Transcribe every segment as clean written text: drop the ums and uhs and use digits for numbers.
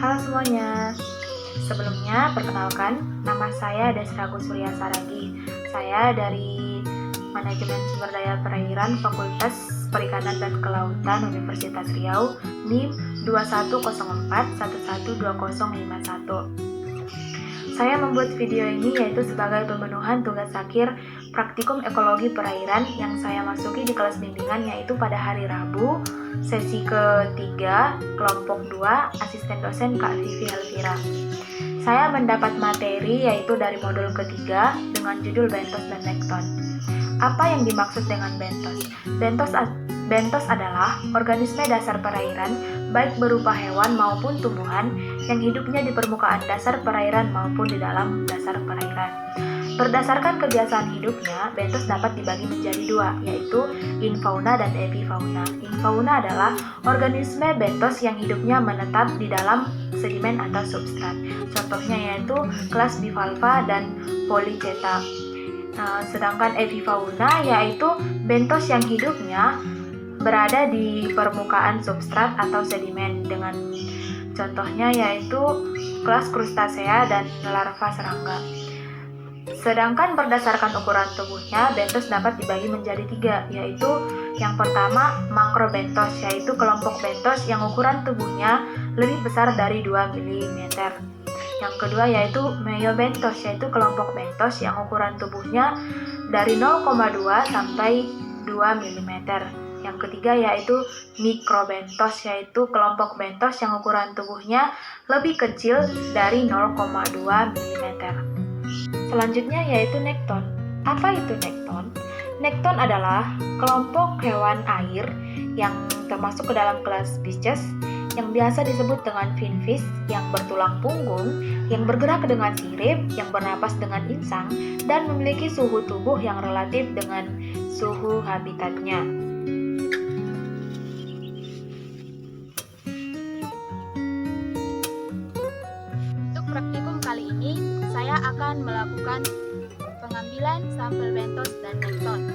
Halo semuanya, sebelumnya perkenalkan, nama saya Desra Surya Saragi. Saya dari Manajemen Sumber Daya Perairan Fakultas Perikanan dan Kelautan Universitas Riau, NIM 2104112051. Saya membuat video ini yaitu sebagai pemenuhan tugas akhir praktikum ekologi perairan yang saya masuki di kelas bimbingan yaitu pada hari Rabu, sesi ketiga, kelompok 2, asisten dosen Kak Vivi Elvira. Saya mendapat materi yaitu dari modul ketiga dengan judul bentos dan nekton. Apa yang dimaksud dengan bentos? Bentos adalah organisme dasar perairan, baik berupa hewan maupun tumbuhan, yang hidupnya di permukaan dasar perairan maupun di dalam dasar perairan. Berdasarkan kebiasaan hidupnya, bentos dapat dibagi menjadi dua, yaitu infauna dan epifauna. Infauna adalah organisme bentos yang hidupnya menetap di dalam sedimen atau substrat. Contohnya yaitu kelas bivalva dan polychaeta. Sedangkan epifauna yaitu bentos yang hidupnya berada di permukaan substrat atau sedimen dengan contohnya yaitu kelas krustasea dan larva serangga. Sedangkan berdasarkan ukuran tubuhnya, bentos dapat dibagi menjadi tiga, yaitu yang pertama makrobentos, yaitu kelompok bentos yang ukuran tubuhnya lebih besar dari 2 mm. Yang kedua yaitu meiobentos, yaitu kelompok bentos yang ukuran tubuhnya dari 0,2 sampai 2 mm. Yang ketiga yaitu mikrobentos, yaitu kelompok bentos yang ukuran tubuhnya lebih kecil dari 0,2 mm. Selanjutnya yaitu nekton. Apa itu nekton? Nekton adalah kelompok hewan air yang termasuk ke dalam kelas Pisces yang biasa disebut dengan finfish, yang bertulang punggung, yang bergerak dengan sirip, yang bernapas dengan insang, dan memiliki suhu tubuh yang relatif dengan suhu habitatnya. Untuk praktikum kali ini, saya akan melakukan pengambilan sampel bentos dan nekton.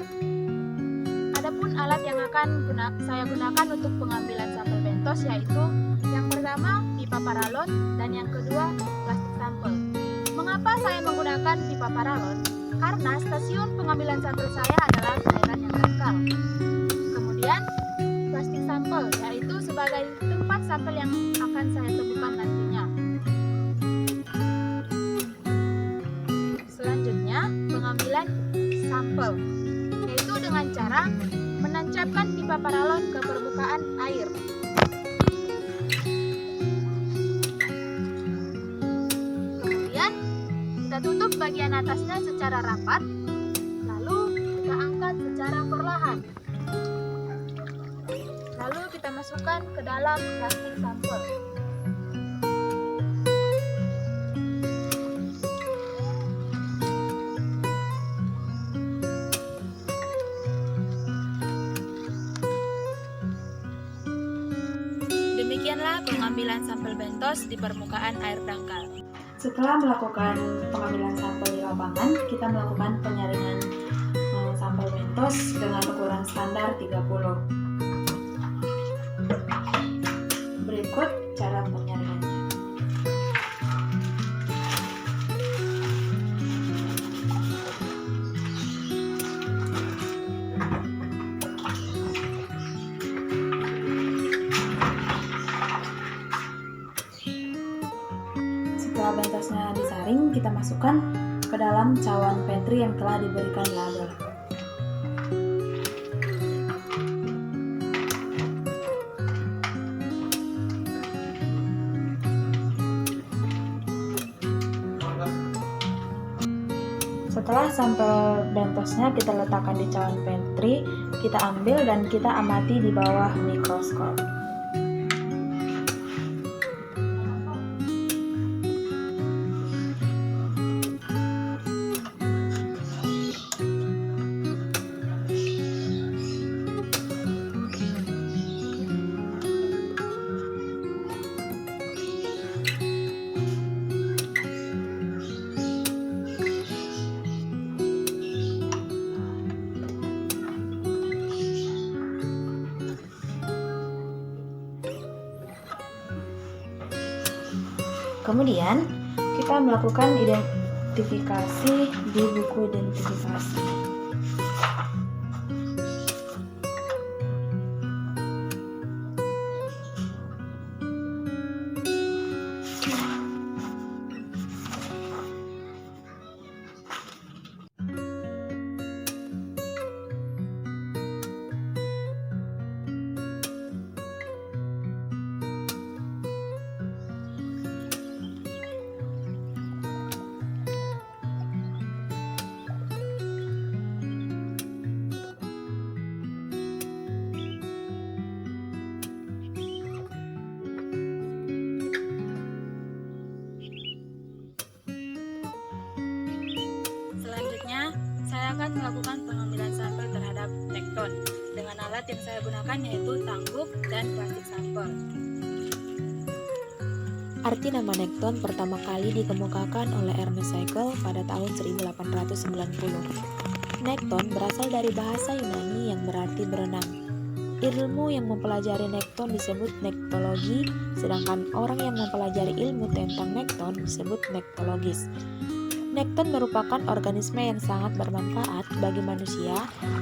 Adapun alat yang akan saya gunakan untuk pengambilan sampel bentos yaitu yang pertama pipa paralon dan yang kedua plastik sampel. Mengapa saya menggunakan pipa paralon? Karena stasiun pengambilan sampel saya adalah cairan yang dangkal. Kemudian plastik sampel yaitu sebagai tempat sampel yang akan saya temukan nantinya. Selanjutnya pengambilan sampel yaitu dengan cara menancapkan pipa paralon ke permukaan air. Kemudian kita tutup bagian atasnya secara rapat, lalu kita angkat secara perlahan. Lalu kita masukkan ke dalam plastik sampel. Demikianlah pengambilan sampel bentos di permukaan air dangkal. Setelah melakukan pengambilan sampel di lapangan, kita melakukan penyaringan sampel bentos dengan ukuran standar 30. Berikut cara penyaringannya. Setelah bentosnya disaring, kita masukkan ke dalam cawan Petri yang telah diberikan label. Setelah sampel bentosnya kita letakkan di cawan Petri, kita ambil dan kita amati di bawah mikroskop. Kemudian kita melakukan identifikasi di buku identifikasi. Selanjutnya, saya akan melakukan pengambilan sampel terhadap nekton dengan alat yang saya gunakan yaitu tangguk dan plastik sampel. Arti nama nekton pertama kali dikemukakan oleh Ernest Haeckel pada tahun 1890. Nekton berasal dari bahasa Yunani yang berarti berenang. Ilmu yang mempelajari nekton disebut nektologi, sedangkan orang yang mempelajari ilmu tentang nekton disebut nektologis. Nekton merupakan organisme yang sangat bermanfaat bagi manusia,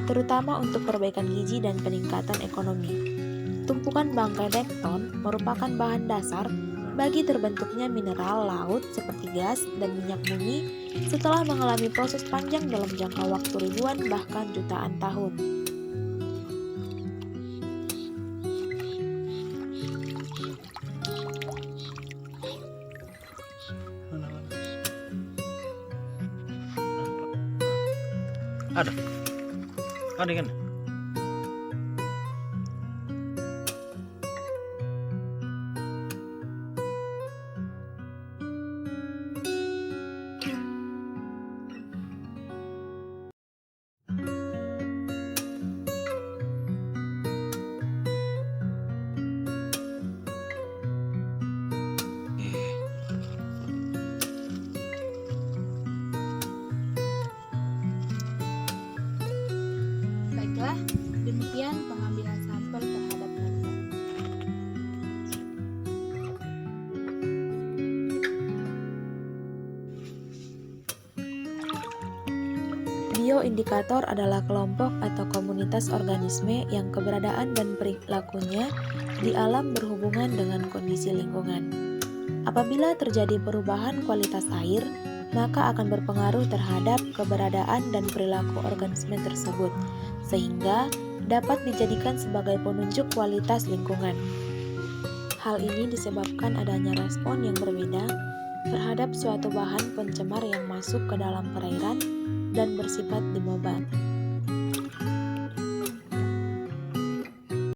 terutama untuk perbaikan gizi dan peningkatan ekonomi. Tumpukan bangkai nekton merupakan bahan dasar bagi terbentuknya mineral laut seperti gas dan minyak bumi setelah mengalami proses panjang dalam jangka waktu ribuan bahkan jutaan tahun. Ada kan? Baiklah, demikian pengambilan sampel terhadap nekton. Bioindikator adalah kelompok atau komunitas organisme yang keberadaan dan perilakunya di alam berhubungan dengan kondisi lingkungan. Apabila terjadi perubahan kualitas air, maka akan berpengaruh terhadap keberadaan dan perilaku organisme tersebut, sehingga dapat dijadikan sebagai penunjuk kualitas lingkungan. Hal ini disebabkan adanya respon yang berbeda terhadap suatu bahan pencemar yang masuk ke dalam perairan dan bersifat demoban.